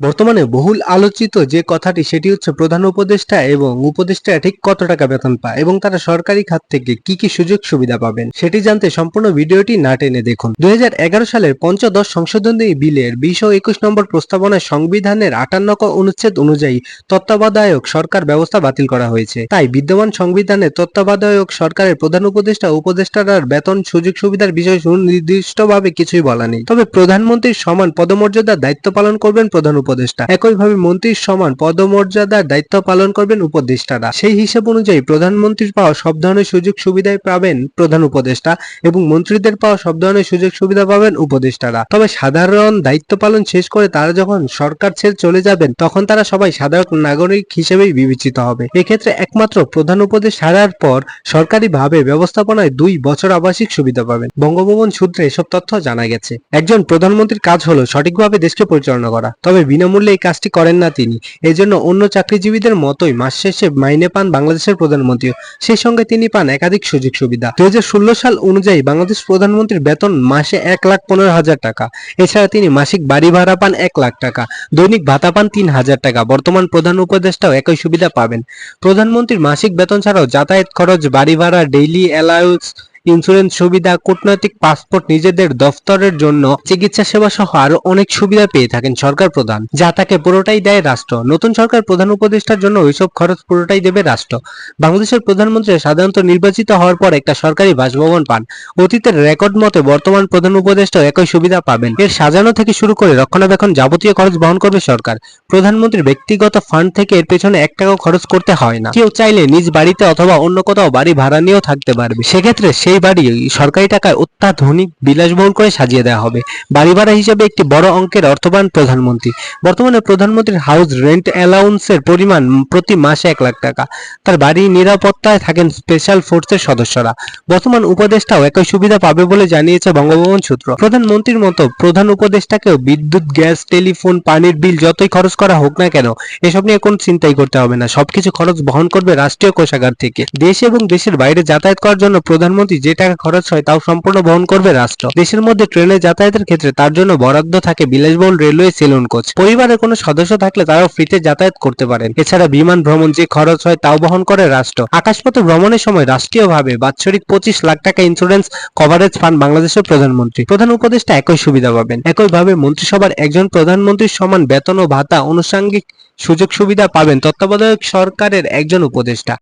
বর্তমানে বহুল আলোচিত যে কথাটি সেটি হচ্ছে প্রধান উপদেষ্টা এবং উপদেষ্টারা ঠিক কত টাকা বেতন পায় এবং তারা সরকারি খাত থেকে কি কি সুযোগ সুবিধা পাবেন সেটি জানতে সম্পূর্ণ ভিডিওটি না টেনে দেখুন। 2011 সালের পঞ্চদশ সংশোধনী বিলের 20 ও 21 নম্বর প্রস্তাবনায় সংবিধানের 58 অনুচ্ছেদ অনুযায়ী তত্ত্বাবধায়ক সরকার ব্যবস্থা বাতিল করা হয়েছে। তাই বিদ্যমান সংবিধানে তত্ত্বাবধায়ক সরকারের প্রধান উপদেষ্টা ও উপদেষ্টার বেতন সুযোগ সুবিধার বিষয়ে সুনির্দিষ্টভাবে কিছুই বলা নেই। তবে প্রধানমন্ত্রীর সমান পদমর্যাদার দায়িত্ব পালন করবেন প্রধান উপদেষ্টা, একইভাবে মন্ত্রীর সমান পদমর্যাদার দায়িত্ব পালন করবেন উপদেষ্টারা। সেই হিসাব অনুযায়ী প্রধানমন্ত্রীর পাওয়া সব ধরনের সুযোগ সুবিধাই পাবেন প্রধান উপদেষ্টা এবং মন্ত্রীদের পাওয়া সব ধরনের সুযোগ সুবিধা পাবেন উপদেষ্টারা। তবে সাধারণ দায়িত্ব পালন শেষ করে তারা যখন সরকার ছেড়ে চলে যাবেন তখন তারা সবাই সাধারণ নাগরিক হিসেবেই বিবেচিত হবে। এক্ষেত্রে একমাত্র প্রধান উপদেষ্টা ছাড়ার পর সরকারিভাবে ব্যবস্থাপনায় 2 বছর আবাসিক সুবিধা পাবেন। বঙ্গভবন সূত্রে এসব তথ্য জানা গেছে। একজন প্রধানমন্ত্রীর কাজ হলো সঠিকভাবে দেশকে পরিচালনা করা, তবে বিনামূল্যে এই কাজটি করেন না তিনি। এজন্য অন্য চাকরিজীবীদের মতোই মাস শেষে মাইনে পান বাংলাদেশের প্রধানমন্ত্রীও। সেই সঙ্গে তিনি পান একাধিক সুযোগ সুবিধা। 2016 সাল অনুযায়ী বাংলাদেশ প্রধানমন্ত্রীর বেতন মাসে 1,15,000 টাকা। এছাড়া তিনি মাসিক বাড়ি ভাড়া পান 1 লাখ টাকা, দৈনিক ভাতা পান 3,000 টাকা। বর্তমান প্রধান উপদেষ্টাও একই সুবিধা পাবেন। প্রধানমন্ত্রীর মাসিক বেতন ছাড়াও যাতায়াত খরচ, বাড়ি ভাড়া, ডেইলি অ্যালাউন্স, ইন্স্যুরেন্স সুবিধা, কূটনৈতিক পাসপোর্ট, নিজেদের দফতরের জন্য চিকিৎসা সেবা সহ আরো অনেক সুবিধা পেয়ে থাকেন সরকার প্রধান, যা তাকে পুরোটাই দেয় রাষ্ট্র। নতুন সরকার প্রধান উপদেষ্টার জন্য ওইসব খরচ পুরোটাই দেবে রাষ্ট্র। বাংলাদেশের প্রধানমন্ত্রী সাধারণত নির্বাচিত হওয়ার পর একটা সরকারি বাসভবন পান। অতীতের রেকর্ড মতে বর্তমান প্রধান উপদেষ্টাও একই সুবিধা পাবেন। এর সাজানো থেকে শুরু করে রক্ষণাবেক্ষণ যাবতীয় খরচ বহন করবে সরকার। প্রধানমন্ত্রীর ব্যক্তিগত ফান্ড থেকে এর পেছনে 1 টাকাও খরচ করতে হয় না। কেউ চাইলে নিজ বাড়িতে অথবা অন্য কোথাও বাড়ি ভাড়া নিয়েও থাকতে পারবে। সেক্ষেত্রে সেই বাড়ি সরকারি টাকায় অত্যাধুনিক বিলাসবহুল করে সাজিয়ে দেওয়া হবে। বাড়ি ভাড়া হিসেবে একটি বড় অঙ্কের অর্থ পান প্রধানমন্ত্রী। বর্তমানে প্রধানমন্ত্রীর হাউস রেন্ট অ্যালাউন্সের পরিমাণ প্রতি মাসে 1 লাখ টাকা। তার বাড়ির নিরাপত্তায় থাকেন স্পেশাল ফোর্সের সদস্যরা। বর্তমান উপদেষ্টাও একই সুবিধা পাবে বলে জানিয়েছে বঙ্গভবন সূত্র। প্রধানমন্ত্রীর মতো প্রধান উপদেষ্টাকেও বিদ্যুৎ, গ্যাস, টেলিফোন, পানির বিল যতই খরচ করা হোক না কেন এসব নিয়ে কোনো চিন্তাই করতে হবে না। সবকিছু খরচ বহন করবে রাষ্ট্রীয় কোষাগার থেকে। দেশ এবং দেশের বাইরে যাতায়াত করার জন্য প্রধানমন্ত্রী যে টাকা খরচ হয় তাও সম্পূর্ণ বহন করবে রাষ্ট্র। দেশের মধ্যে ট্রেনে যাতায়াতের ক্ষেত্রে তার জন্য বরাদ্দ থাকে বিলাসবহুল রেলওয়ে সেলুন কোচ। পরিবারের কোনো সদস্য থাকলে তারাও ফ্রিতে যাতায়াত করতে পারেন। এছাড়া বিমান ভ্রমণ যে খরচ হয় তাও বহন করে রাষ্ট্র। আকাশপথে ভ্রমণের সময় রাষ্ট্রীয়ভাবে বাৎসরিক 25 লাখ টাকা ইন্স্যুরেন্স কভারেজ পান বাংলাদেশের প্রধানমন্ত্রী। প্রধান উপদেষ্টা একই সুবিধা পাবেন। একইভাবে মন্ত্রিসভার একজন প্রধানমন্ত্রীর সমান বেতন ও ভাতা, আনুষঙ্গিক সুযোগ সুবিধা পাবেন তত্ত্বাবধায়ক সরকারের একজন উপদেষ্টা।